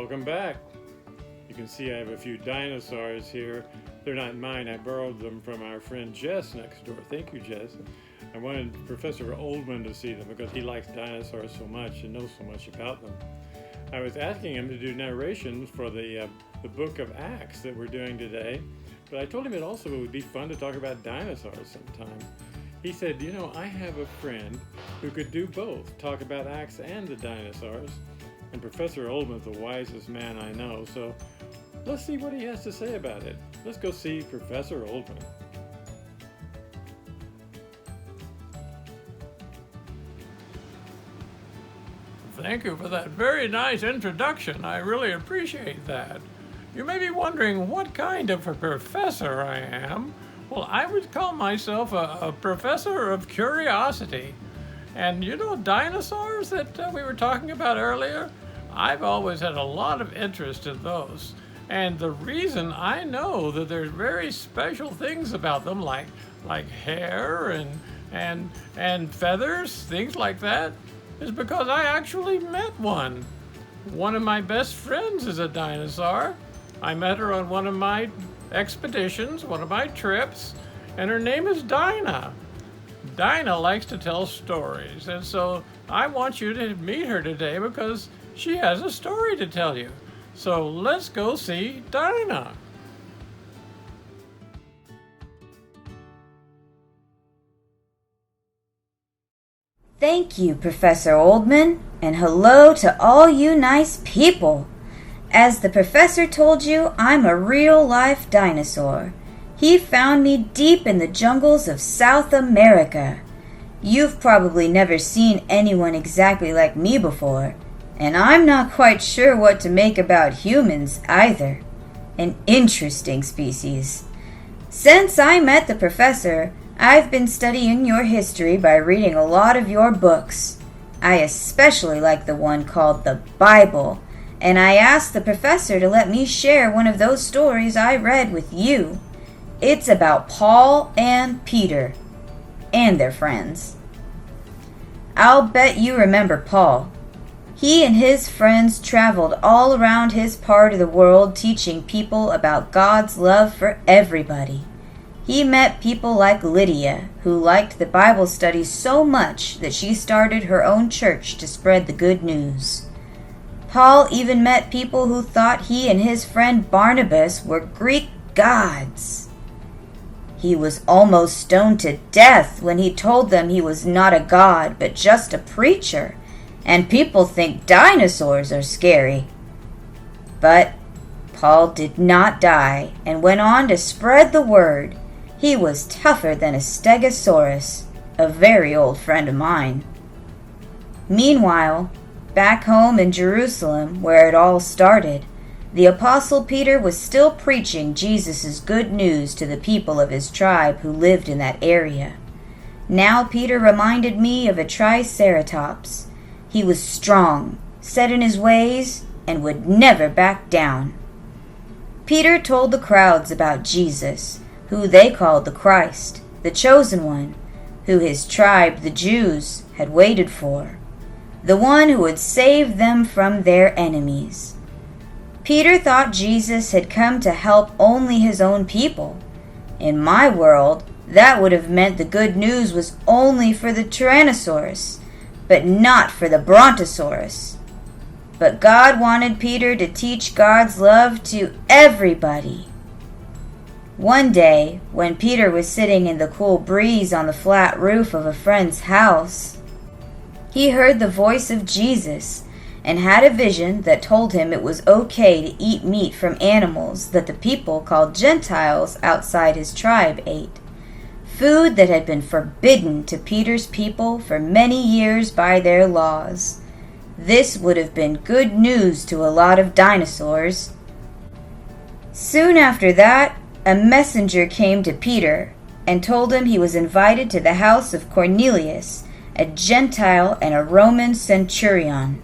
Welcome back. You can see I have a few dinosaurs here. They're not mine. I borrowed them from our friend Jess next door. Thank you, Jess. I wanted Professor Oldman to see them because he likes dinosaurs so much and knows so much about them. I was asking him to do narrations for the book of Acts that we're doing today, but I told him it would be fun to talk about dinosaurs sometime. He said, I have a friend who could do both, talk about Acts and the dinosaurs. And Professor Oldman's the wisest man I know, so let's see what he has to say about it. Let's go see Professor Oldman. Thank you for that very nice introduction. I really appreciate that. You may be wondering what kind of a professor I am. Well, I would call myself a professor of curiosity. And dinosaurs that we were talking about earlier? I've always had a lot of interest in those. And the reason I know that there's very special things about them, like hair and feathers, things like that, is because I actually met one. One of my best friends is a dinosaur. I met her on one of my expeditions, one of my trips, and her name is Dinah. Dinah likes to tell stories, and so I want you to meet her today because she has a story to tell you. So let's go see Dinah. Thank you, Professor Oldman, and hello to all you nice people. As the professor told you, I'm a real-life dinosaur. He found me deep in the jungles of South America. You've probably never seen anyone exactly like me before, and I'm not quite sure what to make about humans either. An interesting species. Since I met the professor, I've been studying your history by reading a lot of your books. I especially like the one called the Bible, and I asked the professor to let me share one of those stories I read with you. It's about Paul and Peter, and their friends. I'll bet you remember Paul. He and his friends traveled all around his part of the world teaching people about God's love for everybody. He met people like Lydia, who liked the Bible study so much that she started her own church to spread the good news. Paul even met people who thought he and his friend Barnabas were Greek gods. He was almost stoned to death when he told them he was not a god but just a preacher, and people think dinosaurs are scary. But Paul did not die and went on to spread the word. He was tougher than a stegosaurus, a very old friend of mine. Meanwhile, back home in Jerusalem, where it all started, the Apostle Peter was still preaching Jesus' good news to the people of his tribe who lived in that area. Now Peter reminded me of a triceratops. He was strong, set in his ways, and would never back down. Peter told the crowds about Jesus, who they called the Christ, the chosen one, who his tribe, the Jews, had waited for, the one who would save them from their enemies. Peter thought Jesus had come to help only his own people. In my world, that would have meant the good news was only for the Tyrannosaurus, but not for the Brontosaurus. But God wanted Peter to teach God's love to everybody. One day, when Peter was sitting in the cool breeze on the flat roof of a friend's house, he heard the voice of Jesus and had a vision that told him it was okay to eat meat from animals that the people called Gentiles outside his tribe ate, food that had been forbidden to Peter's people for many years by their laws. This would have been good news to a lot of dinosaurs. Soon after that, a messenger came to Peter and told him he was invited to the house of Cornelius, a Gentile and a Roman centurion.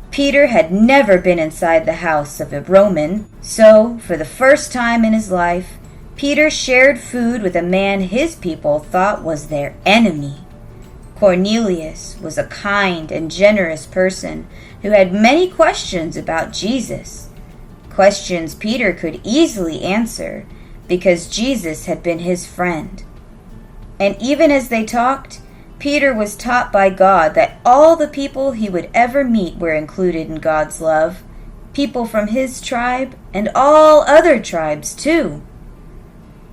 Peter had never been inside the house of a Roman, so, for the first time in his life, Peter shared food with a man his people thought was their enemy. Cornelius was a kind and generous person who had many questions about Jesus. Questions Peter could easily answer because Jesus had been his friend. And even as they talked, Peter was taught by God that all the people he would ever meet were included in God's love, people from his tribe and all other tribes too.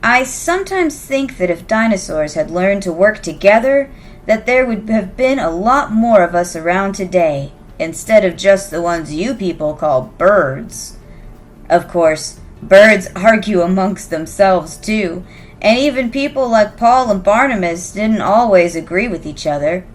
I sometimes think that if dinosaurs had learned to work together, that there would have been a lot more of us around today, instead of just the ones you people call birds. Of course, birds argue amongst themselves too, and even people like Paul and Barnabas didn't always agree with each other.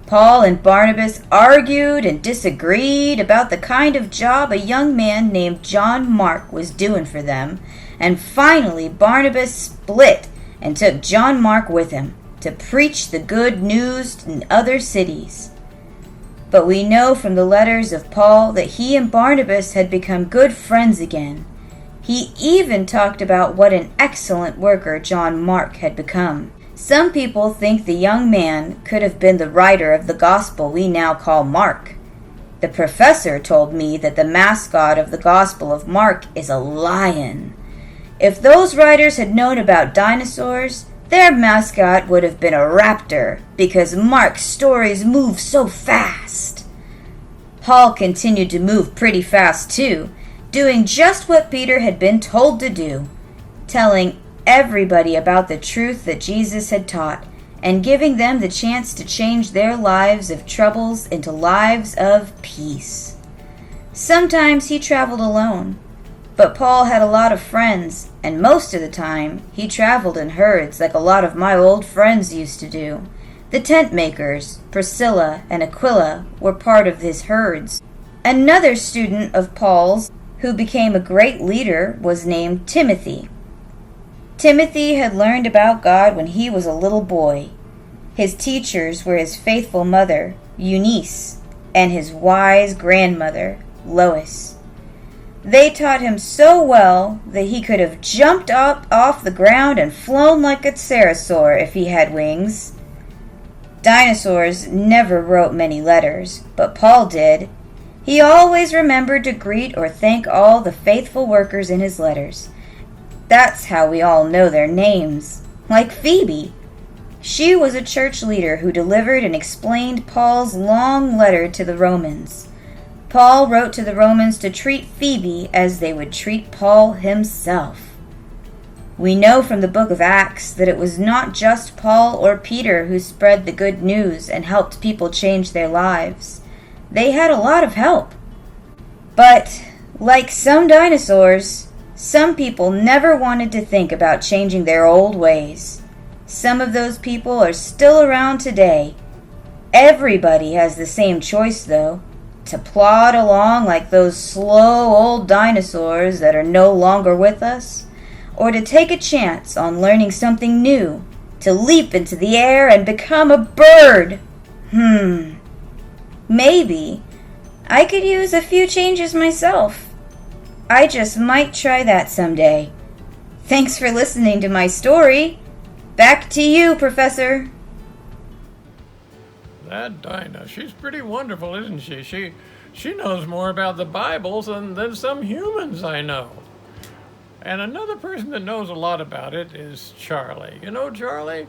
Paul and Barnabas argued and disagreed about the kind of job a young man named John Mark was doing for them, and finally Barnabas split and took John Mark with him to preach the good news in other cities. But we know from the letters of Paul that he and Barnabas had become good friends again. He even talked about what an excellent worker John Mark had become. Some people think the young man could have been the writer of the gospel we now call Mark. The professor told me that the mascot of the Gospel of Mark is a lion. If those writers had known about dinosaurs, their mascot would have been a raptor, because Mark's stories move so fast. Paul continued to move pretty fast too, doing just what Peter had been told to do, telling everybody about the truth that Jesus had taught, and giving them the chance to change their lives of troubles into lives of peace. Sometimes he traveled alone, but Paul had a lot of friends, and most of the time he traveled in herds like a lot of my old friends used to do. The tent makers, Priscilla and Aquila, were part of his herds. Another student of Paul's who became a great leader was named Timothy. Timothy had learned about God when he was a little boy. His teachers were his faithful mother, Eunice, and his wise grandmother, Lois. They taught him so well that he could have jumped up off the ground and flown like a pterosaur if he had wings. Dinosaurs never wrote many letters, but Paul did. He always remembered to greet or thank all the faithful workers in his letters. That's how we all know their names, like Phoebe. She was a church leader who delivered and explained Paul's long letter to the Romans. Paul wrote to the Romans to treat Phoebe as they would treat Paul himself. We know from the book of Acts that it was not just Paul or Peter who spread the good news and helped people change their lives. They had a lot of help. But, like some dinosaurs, some people never wanted to think about changing their old ways. Some of those people are still around today. Everybody has the same choice, though, to plod along like those slow old dinosaurs that are no longer with us, or to take a chance on learning something new, to leap into the air and become a bird. Maybe I could use a few changes myself. I just might try that someday. Thanks for listening to my story. Back to you, Professor. That Dinah, she's pretty wonderful, isn't she? She knows more about the Bible than some humans I know. And another person that knows a lot about it is Charlie. You know, Charlie,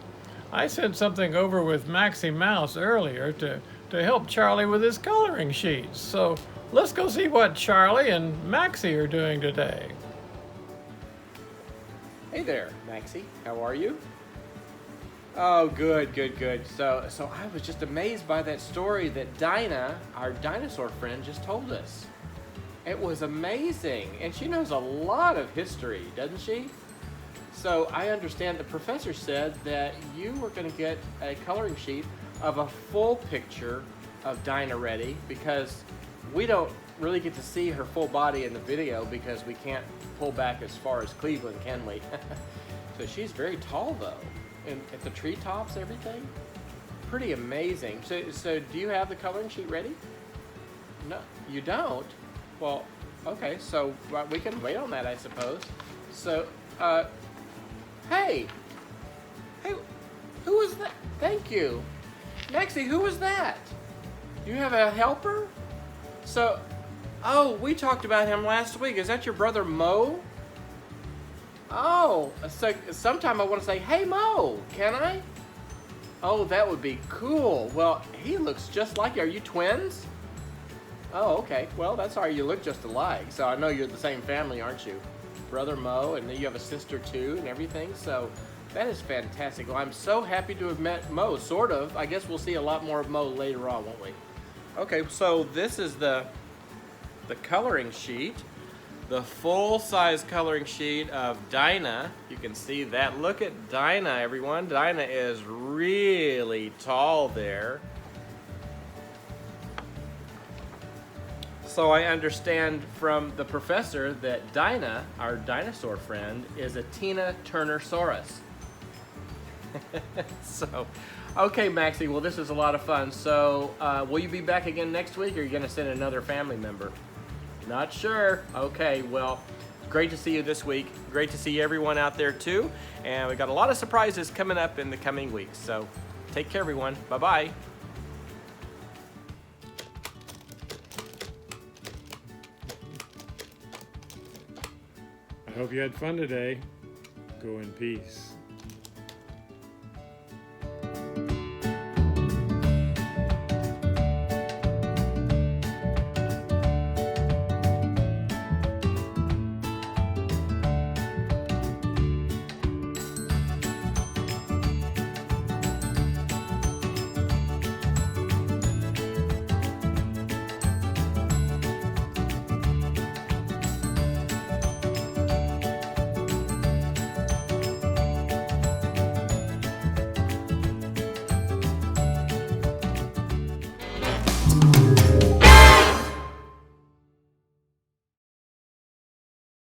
I sent something over with Maxie Mouse earlier to help Charlie with his coloring sheets. So let's go see what Charlie and Maxie are doing today. Hey there, Maxie. How are you? Oh, good. So I was just amazed by that story that Dinah, our dinosaur friend, just told us. It was amazing, and she knows a lot of history, doesn't she? So I understand the professor said that you were going to get a coloring sheet of a full picture of Dinah ready, because we don't really get to see her full body in the video because we can't pull back as far as Cleveland, can we? So she's very tall, though. And at the treetops, everything? Pretty amazing. So do you have the coloring sheet ready? No, you don't? Well, okay, so we can wait on that, I suppose. So, hey, who was that? Thank you. Maxie, who was that? You have a helper? So, oh, we talked about him last week. Is that your brother Mo? Oh, so sometime I want to say, hey Mo, can I? Oh, that would be cool. Well, he looks just like you. Are you twins? Oh, okay. Well, that's all right. You look just alike. So I know you're the same family, aren't you? Brother Mo, and then you have a sister too and everything. So that is fantastic. Well, I'm so happy to have met Mo, sort of. I guess we'll see a lot more of Mo later on, won't we? Okay, so this is the coloring sheet. The full-size coloring sheet of Dinah. You can see that. Look at Dinah, everyone. Dinah is really tall there. So I understand from the professor that Dinah, our dinosaur friend, is a Tina Turner-saurus. So, okay, Maxie, well, this is a lot of fun. So, will you be back again next week, or are you going to send another family member? Not sure. Okay, well, great to see you this week. Great to see everyone out there, too. And we got a lot of surprises coming up in the coming weeks. So, take care, everyone. Bye-bye. I hope you had fun today. Go in peace.